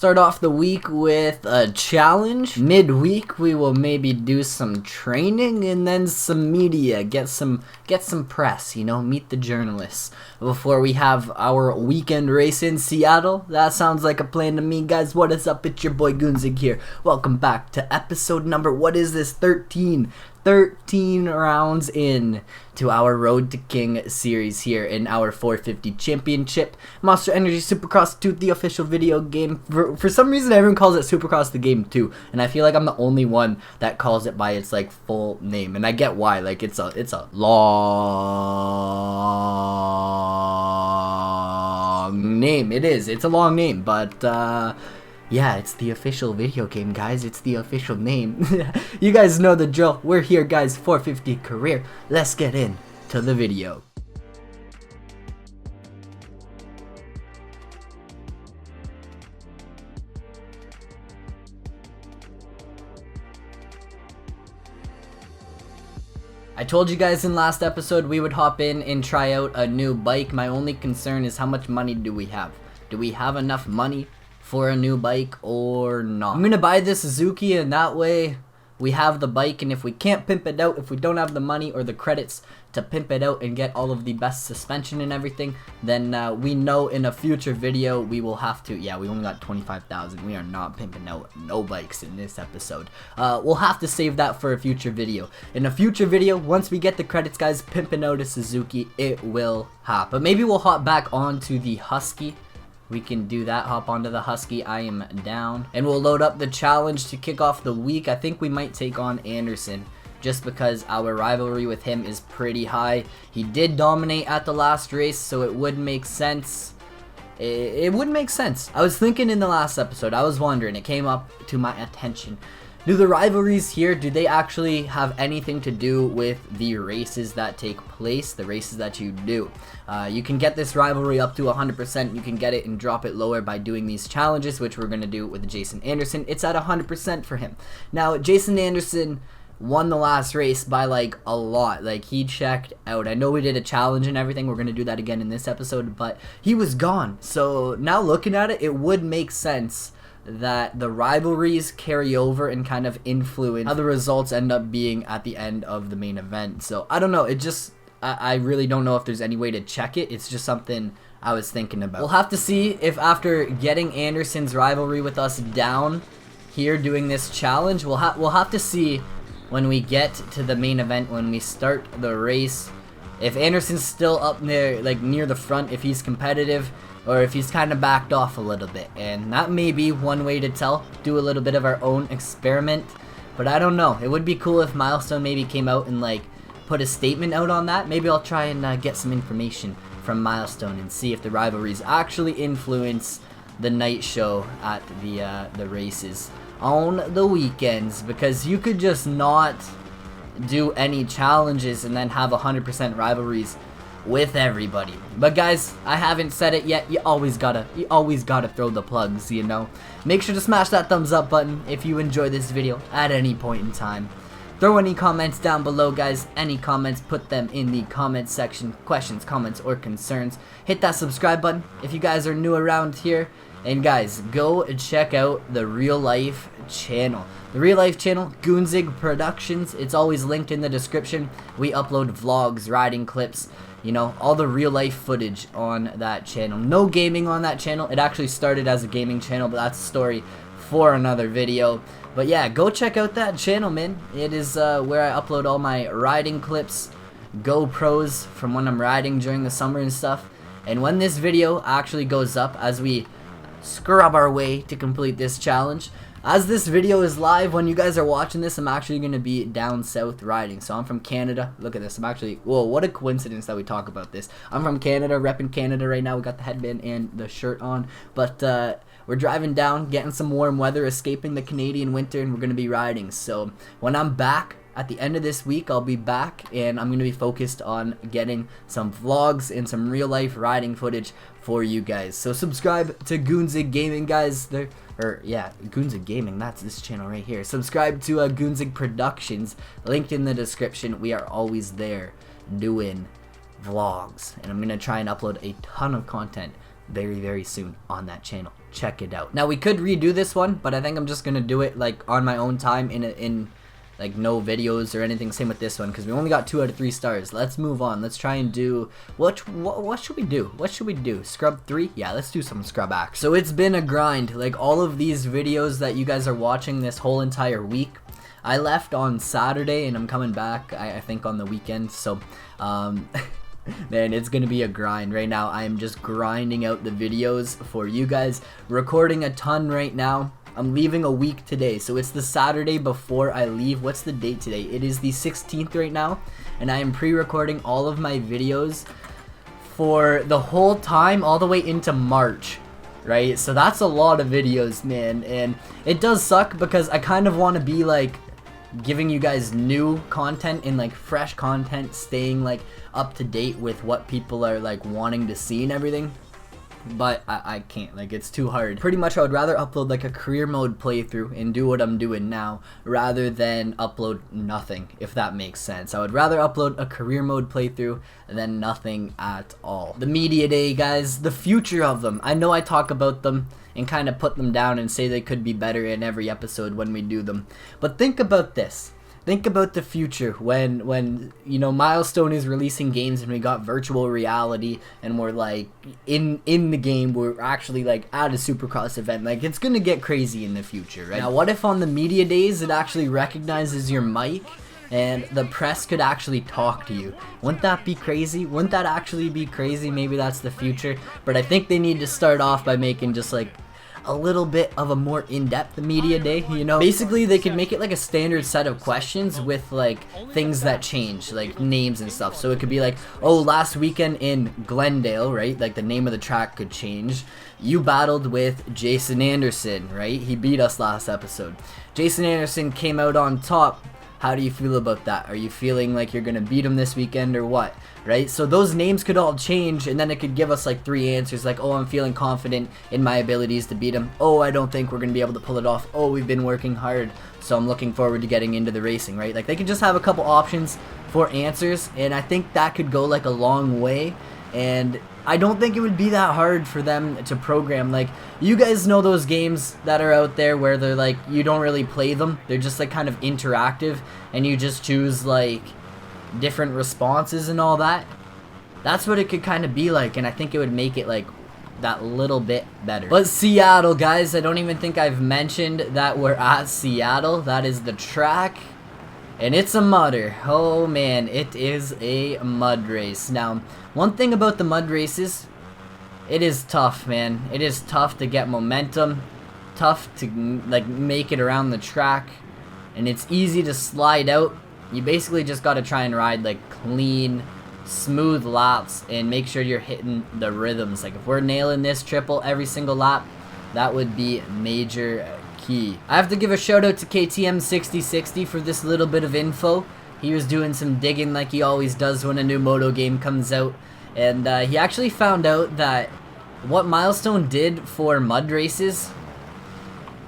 Start off the week with a challenge. Midweek, we will maybe do some training and then some media. Get some press, you know, meet the journalists before we have our weekend race in Seattle. That sounds like a plan to me, guys. What is up? It's your boy Gunzig here. Welcome back to episode number, what is this, 13 rounds in to our Road to King series here in our 450 championship. Monster Energy Supercross 2, the official video game. For some reason, everyone calls it Supercross the game 2, and I feel like I'm the only one that calls it by its like full name, and I get why. Like it's a long name. It's a long name, but yeah, it's the official video game, guys. It's the official name. You guys know the drill. We're here, guys. 450 career. Let's get in to the video. I told you guys in last episode we would hop in and try out a new bike. My only concern is how much money do we have? Do we have enough money for a new bike or not? I'm gonna buy this Suzuki, and that way we have the bike, and if we can't pimp it out, if we don't have the money or the credits to pimp it out and get all of the best suspension and everything, then we know in a future video we will have to, yeah, we only got 25,000. We are not pimping out no bikes in this episode. We'll have to save that for a future video. In a future video, once we get the credits, guys, pimping out a Suzuki, it will happen. But maybe we'll hop back onto the Husky. We can do that, hop onto the Husky, I am down. And we'll load up the challenge to kick off the week. I think we might take on Anderson, just because our rivalry with him is pretty high. He did dominate at the last race, so it would make sense. It would make sense. I was thinking in the last episode, I was wondering, it came up to my attention. Do the rivalries here, do they actually have anything to do with the races that take place, the races that you do? You can get this rivalry up to 100%. You can get it and drop it lower by doing these challenges, which we're going to do with Jason Anderson. It's at 100% for him. Now, Jason Anderson won the last race by like a lot. Like, he checked out. I know we did a challenge and everything. We're going to do that again in this episode, but he was gone. So now looking at it, it would make sense that the rivalries carry over and kind of influence how the results end up being at the end of the main event. So I don't know, it just, I really don't know if there's any way to check it. It's just something I was thinking about. We'll have to see if after getting Anderson's rivalry with us down here doing this challenge, we'll have to see when we get to the main event, when we start the race, if Anderson's still up there, like near the front, if he's competitive, or if he's kind of backed off a little bit. And that may be one way to tell, do a little bit of our own experiment, but I don't know. It would be cool if Milestone maybe came out and like put a statement out on that. Maybe I'll try and get some information from Milestone and see if the rivalries actually influence the night show at the races on the weekends, because you could just not do any challenges and then have 100% rivalries with everybody. But guys, I haven't said it yet, you always gotta throw the plugs, you know. Make sure to smash that thumbs up button if you enjoy this video at any point in time. Throw any comments down below, guys. Any comments, put them in the comment section. Questions, comments, or concerns. Hit that subscribe button if you guys are new around here. And guys, go check out the Real Life channel. The Real Life channel, Gunzig Productions. It's always linked in the description. We upload vlogs, riding clips, you know, all the real life footage on that channel. No gaming on that channel. It actually started as a gaming channel, but that's a story for another video. But yeah, go check out that channel, man. It is where I upload all my riding clips, GoPros from when I'm riding during the summer and stuff. And when this video actually goes up, as we scrub our way to complete this challenge, as this video is live, when you guys are watching this, I'm actually going to be down south riding. So I'm from Canada. Look at this. I'm actually, whoa, what a coincidence that we talk about this. I'm from Canada, repping Canada right now. We got the headband and the shirt on. But we're driving down, getting some warm weather, escaping the Canadian winter, and we're going to be riding. So when I'm back at the end of this week, I'll be back, and I'm going to be focused on getting some vlogs and some real life riding footage for you guys. So subscribe to Gunzig Gaming, guys. Yeah, Gunzig Gaming, that's this channel right here. Subscribe to Gunzig Productions, linked in the description. We are always there doing vlogs, and I'm going to try and upload a ton of content very, very soon on that channel. check it out. Now we could redo this one, but I think I'm just gonna do it like on my own time in like no videos or anything. Same with this one because we only got 2 out of 3 stars. Let's move on. Let's try and do what should we do? What should we do? Scrub 3? Yeah, let's do some scrub acts. So it's been a grind. Like all of these videos that you guys are watching this whole entire week, I left on Saturday and I'm coming back I think on the weekend. So man, it's gonna be a grind. Right now I am just grinding out the videos for you guys, recording a ton right now. I'm leaving a week today, so it's the Saturday before I leave. What's the date today? It is the 16th right now, and I am pre-recording all of my videos for the whole time all the way into March, right? So that's a lot of videos, man, and it does suck because I kind of want to be like giving you guys new content and like fresh content, staying like up to date with what people are like wanting to see and everything. But I can't, like it's too hard. Pretty much I would rather upload like a career mode playthrough and do what I'm doing now rather than upload nothing, if that makes sense. I would rather upload a career mode playthrough than nothing at all. The media day, guys, the future of them. I know I talk about them and kind of put them down and say they could be better in every episode when we do them. But think about this. Think about the future when you know Milestone is releasing games and we got virtual reality and we're like in the game, we're actually like at a Supercross event. Like it's gonna get crazy in the future, right? Now what if on the media days it actually recognizes your mic and the press could actually talk to you? Wouldn't that be crazy? Wouldn't that actually be crazy? Maybe that's the future, but I think they need to start off by making just like a little bit of a more in-depth media day, you know? Basically, they could make it like a standard set of questions with like things that change, like names and stuff. So it could be like, oh, last weekend in Glendale, right? Like the name of the track could change. You battled with Jason Anderson, right? He beat us last episode. Jason Anderson came out on top. How do you feel about that? Are you feeling like you're gonna beat him this weekend or what? Right? So those names could all change and then it could give us like 3 answers like, oh, I'm feeling confident in my abilities to beat him. Oh, I don't think we're gonna be able to pull it off. Oh, we've been working hard, so I'm looking forward to getting into the racing, right? Like they could just have a couple options for answers and I think that could go like a long way. And I don't think it would be that hard for them to program. Like, you guys know those games that are out there where they're like, you don't really play them. They're just like kind of interactive and you just choose like different responses and all that. That's what it could kind of be like, and I think it would make it like that little bit better. But Seattle, guys, I don't even think I've mentioned that we're at Seattle. That is the track. And it's a mudder. Oh man, it is a mud race. Now, one thing about the mud races, it is tough, man. It is tough to get momentum, tough to like make it around the track, and it's easy to slide out. You basically just got to try and ride like clean, smooth laps and make sure you're hitting the rhythms. Like if we're nailing this triple every single lap, that would be major key. I have to give a shout out to KTM6060 for this little bit of info. He was doing some digging like he always does when a new moto game comes out, and he actually found out that what Milestone did for mud races,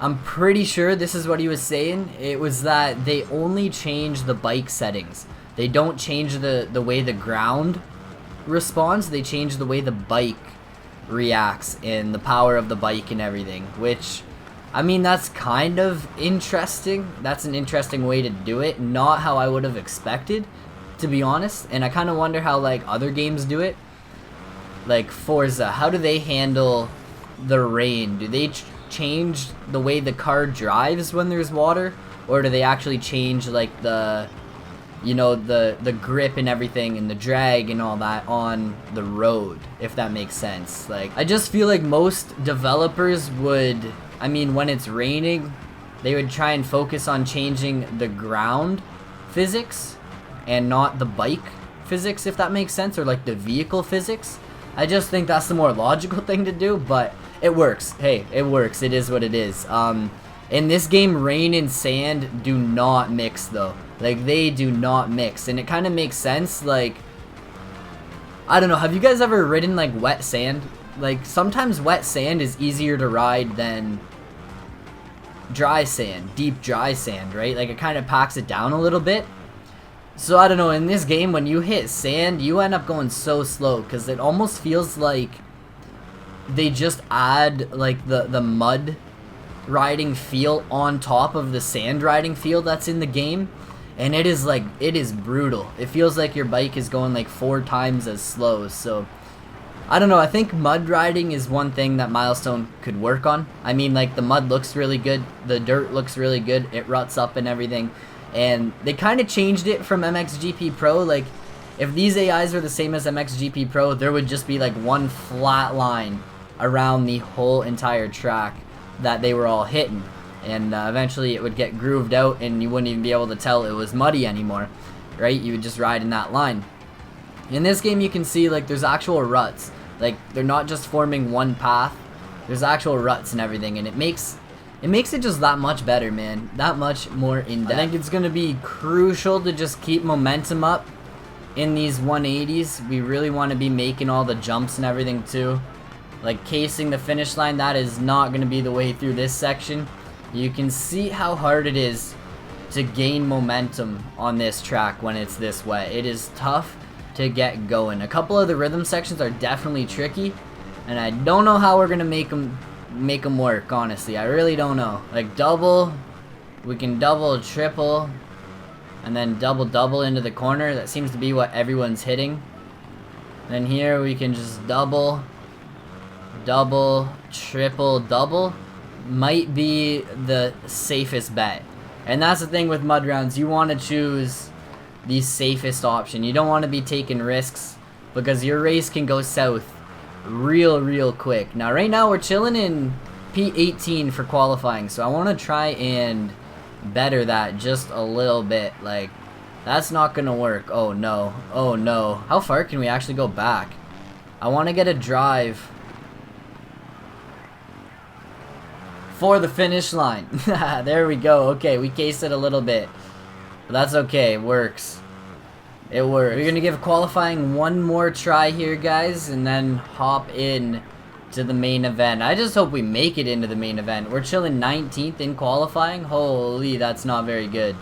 I'm pretty sure this is what he was saying, it was that they only change the bike settings. They don't change the way the ground responds, they change the way the bike reacts and the power of the bike and everything, which, I mean, that's kind of interesting. That's an interesting way to do it. Not how I would have expected, to be honest. And I kind of wonder how, like, other games do it. Like Forza, how do they handle the rain? Do they change the way the car drives when there's water? Or do they actually change, like, the, you know, the grip and everything and the drag and all that on the road, if that makes sense? Like, I just feel like most developers would, I mean, when it's raining, they would try and focus on changing the ground physics and not the bike physics, if that makes sense, or like the vehicle physics. I just think that's the more logical thing to do, but it works. Hey, it works. It is what it is. In this game, rain and sand do not mix, though. Like, they do not mix, and it kind of makes sense. Like, I don't know, have you guys ever ridden like wet sand? Like, sometimes wet sand is easier to ride than dry sand, deep dry sand, right? Like, it kind of packs it down a little bit. So, I don't know, in this game, when you hit sand, you end up going so slow, because it almost feels like they just add like the mud riding feel on top of the sand riding feel that's in the game, and it is like, it is brutal. It feels like your bike is going like 4 times as slow. So I don't know, I think mud riding is one thing that Milestone could work on. I mean, like, the mud looks really good, the dirt looks really good, it ruts up and everything, and they kind of changed it from MXGP Pro. Like, if these AIs were the same as MXGP Pro, there would just be like one flat line around the whole entire track that they were all hitting, and eventually it would get grooved out and you wouldn't even be able to tell it was muddy anymore, right? You would just ride in that line. In this game, you can see like there's actual ruts. Like, they're not just forming one path, there's actual ruts and everything, and it makes it just that much better, man, that much more in-depth. I think it's gonna be crucial to just keep momentum up in these 180s. We really want to be making all the jumps and everything too. Like, casing the finish line, that is not going to be the way through this section. You can see how hard it is to gain momentum on this track when it's this wet. It is tough to get going. A couple of the rhythm sections are definitely tricky, and I don't know how we're going to make them work, honestly. I really don't know. Like, double, we can double, triple, and then double into the corner. That seems to be what everyone's hitting. Then here we can just double, triple, double. Might be the safest bet. And that's the thing with mud rounds. You want to choose the safest option. You don't want to be taking risks, because your race can go south real quick. Now, right now we're chilling in P18 for qualifying, so I want to try and better that just a little bit. Like, that's not gonna work. Oh no, oh no. How far can we actually go back? I want to get a drive for the finish line. There we go. Okay, we cased it a little bit, but that's okay. It works. It works. We're gonna give qualifying one more try here, guys, and then hop in to the main event. I just hope we make it into the main event. We're chilling 19th in qualifying. Holy, that's not very good.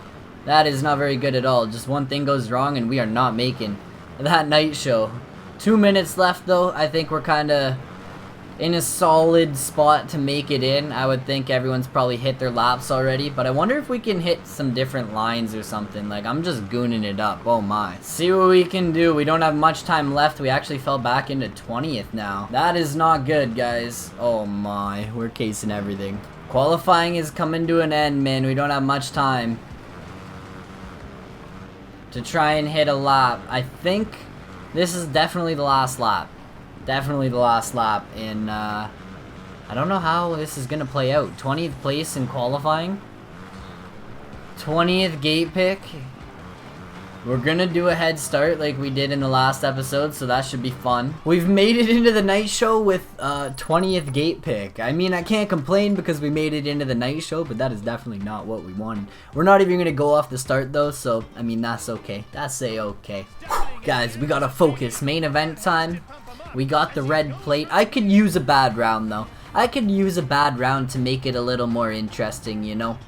That is not very good at all. Just one thing goes wrong and we are not making that night show. 2 minutes left though. I think we're kind of in a solid spot to make it in. I would think everyone's probably hit their laps already, but I wonder if we can hit some different lines or something. Like, I'm just gooning it up. Oh my. See what we can do. We don't have much time left. We actually fell back into 20th now. That is not good, guys. Oh my. We're casing everything. Qualifying is coming to an end, man. We don't have much time to try and hit a lap. I think this is definitely the last lap. Definitely the last lap, and I don't know how this is gonna play out. 20th place in qualifying, 20th gate pick. We're gonna do a head start like we did in the last episode, so that should be fun. We've made it into the night show with 20th gate pick. I mean, I can't complain because we made it into the night show, but that is definitely not what we wanted. We're not even gonna go off the start though, so I mean, that's okay. That's okay. Guys, we gotta focus. Main event time. We got the red plate. I could use a bad round though. I could use a bad round to make it a little more interesting, you know?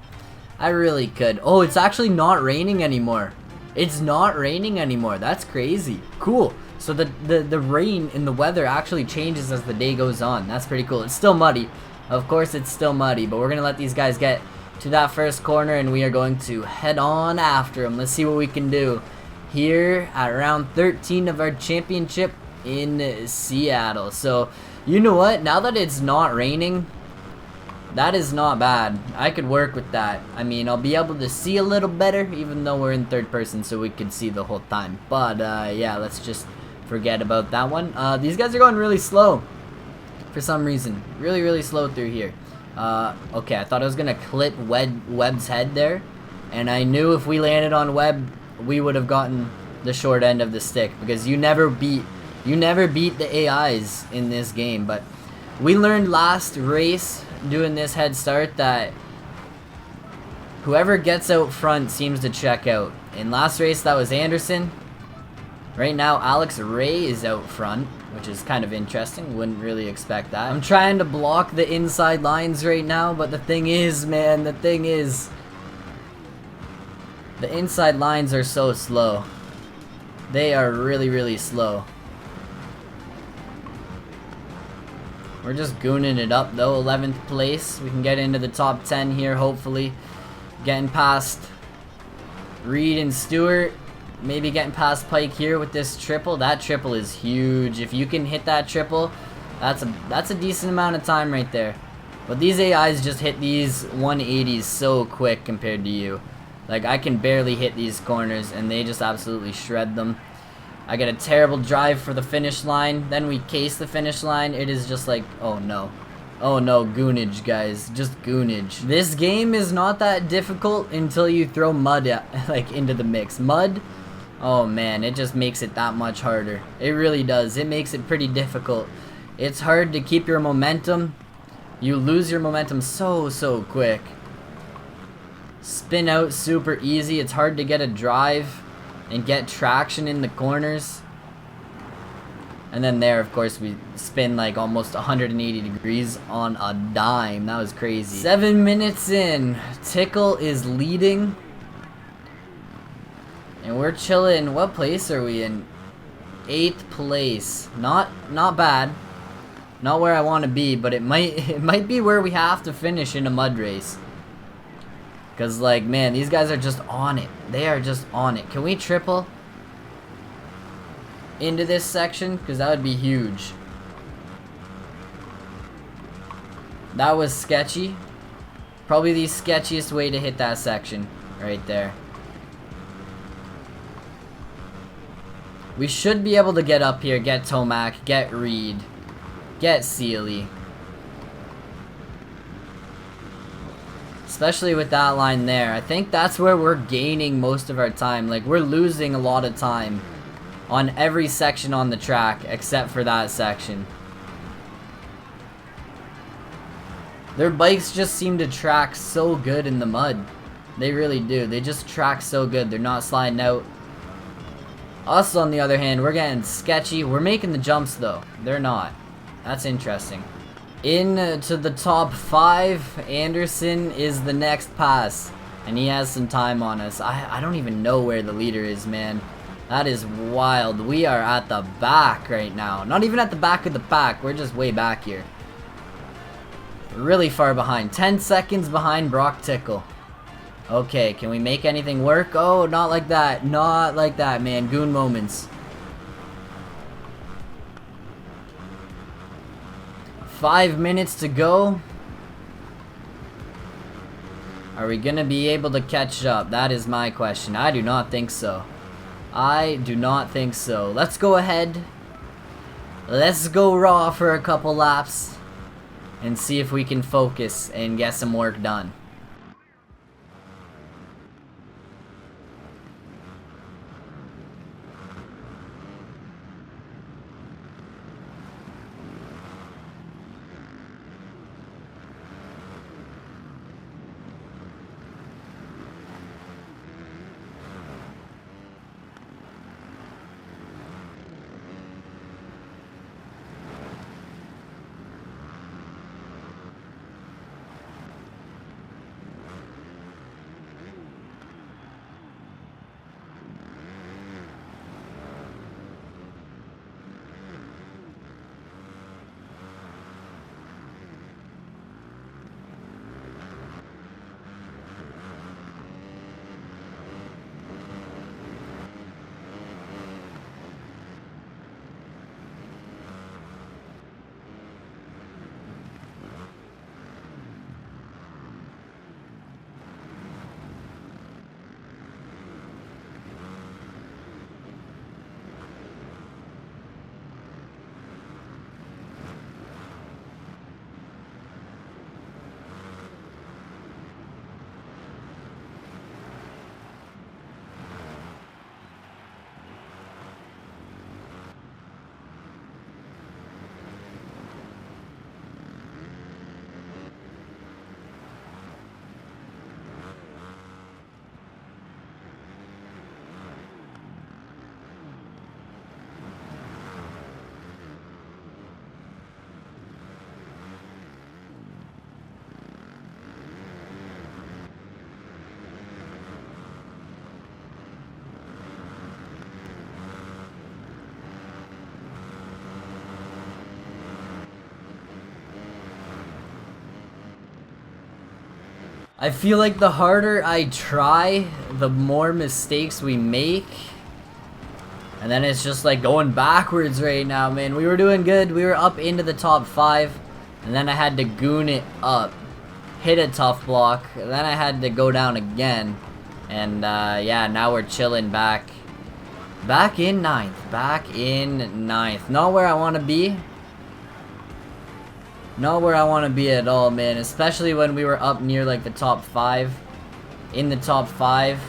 I really could. Oh, it's actually not raining anymore. It's not raining anymore. That's crazy. Cool. So the rain and the weather actually changes as the day goes on. That's pretty cool. It's still muddy. Of course it's still muddy, but we're going to let these guys get to that first corner and we are going to head on after them. Let's see what we can do here at round 13 of our championship in Seattle. So, you know what? Now that it's not raining, that is not bad. I could work with that. I mean, I'll be able to see a little better, even though we're in third person, so we can see the whole time. But, yeah, let's just forget about that one. These guys are going really slow for some reason. Really slow through here. Okay, I thought I was going to clip Webb's head there, and I knew if we landed on Webb, we would have gotten the short end of the stick, because you never beat the AIs in this game. But we learned last race doing this head start that whoever gets out front seems to check out. In last race that was Anderson. Right now Alex Ray is out front, which is kind of interesting. Wouldn't really expect that. I'm trying to block the inside lines right now, but the thing is, man, the inside lines are so slow. They are really slow. We're just gooning it up though. 11th place. We can get into the top 10 here, hopefully. Getting past Reed and Stewart. Maybe getting past Pike here with this triple. That triple is huge. If you can hit that triple, that's a decent amount of time right there. But these AIs just hit these 180s so quick compared to you. Like, I can barely hit these corners, and they just absolutely shred them. I get a terrible drive for the finish line. Then we case the finish line. It is just like, oh no. Oh no, goonage, guys. Just goonage. This game is not that difficult until you throw mud like into the mix. Mud, oh man, it just makes it that much harder. It really does. It makes it pretty difficult. It's hard to keep your momentum. You lose your momentum so quick. Spin out super easy. It's hard to get a drive and get traction in the corners. And then there, of course, we spin like almost 180 degrees on a dime. That was crazy. 7 minutes in. Tickle is leading. And we're chilling. What place are we in? 8th place. Not bad. Not where I want to be, but it might be where we have to finish in a mud race. Because, like, man, these guys are just on it. They are just on it. Can we triple into this section? Because that would be huge. That was sketchy. Probably the sketchiest way to hit that section. Right there. We should be able to get up here, get Tomac, get Reed, get Sealy. Especially with that line there. I think that's where we're gaining most of our time. Like, we're losing a lot of time on every section on the track except for that section. Their bikes just seem to track so good in the mud. They really do. They just track so good. They're not sliding out. Us, on the other hand, we're getting sketchy. We're making the jumps, though. They're not. That's interesting. To the top 5, Anderson is the next pass. And he has some time on us. I don't even know where the leader is, man. That is wild. We are at the back right now. Not even at the back of the pack. We're just way back here. Really far behind. 10 seconds behind Brock Tickle. Okay, can we make anything work? Oh, not like that. Not like that, man. Goon moments. 5 minutes to go. Are we gonna be able to catch up? That is my question. I do not think so. I do not think so. Let's go ahead. Let's go raw for a couple laps and see if we can focus and get some work done. I feel like the harder I try, the more mistakes we make. And then it's just like going backwards right now, man. We were doing good. We were up into the top 5. And then I had to goon it up. Hit a tough block. And then I had to go down again. And yeah, now we're chilling back. Back in 9th. Back in 9th. Not where I want to be. Not where I want to be at all, man. Especially when we were up near like the top 5. In the top 5.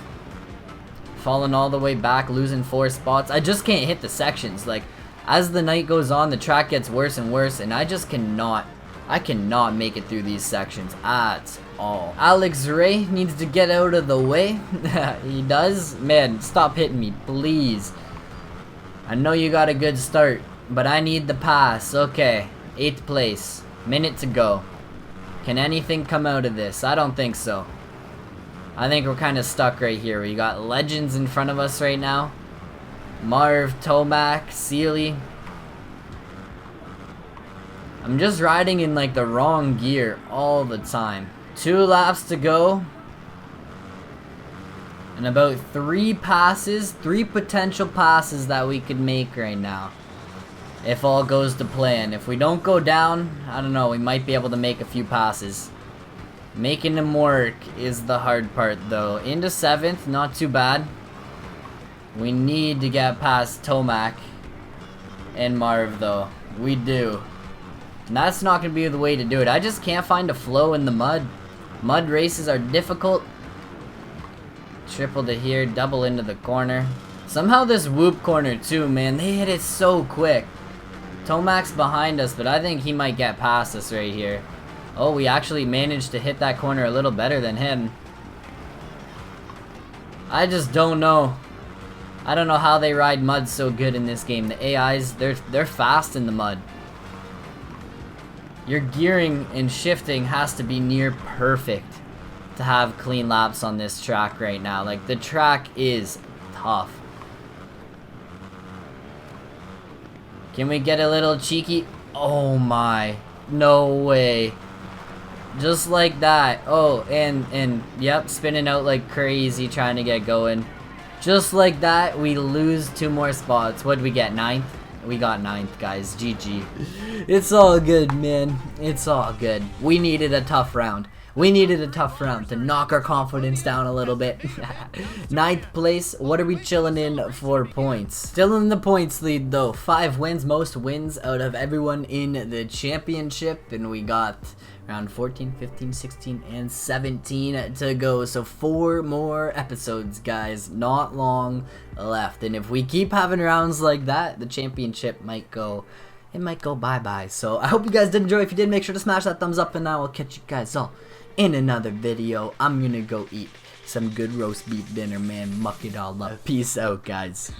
Falling all the way back, losing 4 spots. I just can't hit the sections. Like, as the night goes on, the track gets worse and worse, and I just cannot. I cannot make it through these sections at all. Alex Ray needs to get out of the way. He does. Man, stop hitting me, please. I know you got a good start, but I need the pass. Okay, 8th place. Minute to go. Can anything come out of this? I don't think so. I think we're kind of stuck right here. We got legends in front of us right now. Marv, Tomac, Sealy. I'm just riding in like the wrong gear all the time. 2 laps to go. And about 3 passes, 3 potential passes that we could make right now. If all goes to plan. If we don't go down, I don't know, we might be able to make a few passes. Making them work is the hard part though. Into 7th, not too bad. We need to get past Tomac and Marv though. We do. And that's not going to be the way to do it. I just can't find a flow in the mud. Mud races are difficult. Triple to here, double into the corner. Somehow this whoop corner too, man. They hit it so quick. Tomac's behind us, but I think he might get past us right here. Oh, we actually managed to hit that corner a little better than him. I just don't know. I don't know how they ride mud so good in this game. The AIs, they're fast in the mud. Your gearing and shifting has to be near perfect to have clean laps on this track right now. Like, the track is tough. Can we get a little cheeky? Oh my. No way. Just like that. Oh, and yep, spinning out like crazy trying to get going. Just like that, we lose 2 more spots. What'd we get, 9th? We got 9th, guys. GG. It's all good, man. It's all good. We needed a tough round. We needed a tough round to knock our confidence down a little bit. 9th place. What are we chilling in for points? Still in the points lead though. 5 wins, most wins out of everyone in the championship. And we got around 14, 15, 16, and 17 to go. So 4 more episodes, guys. Not long left. And if we keep having rounds like that, the championship might go... It might go bye-bye. So I hope you guys did enjoy. If you did, make sure to smash that thumbs up. And I will catch you guys all in another video. I'm gonna go eat some good roast beef dinner, man. Muck it all up. Peace out, guys.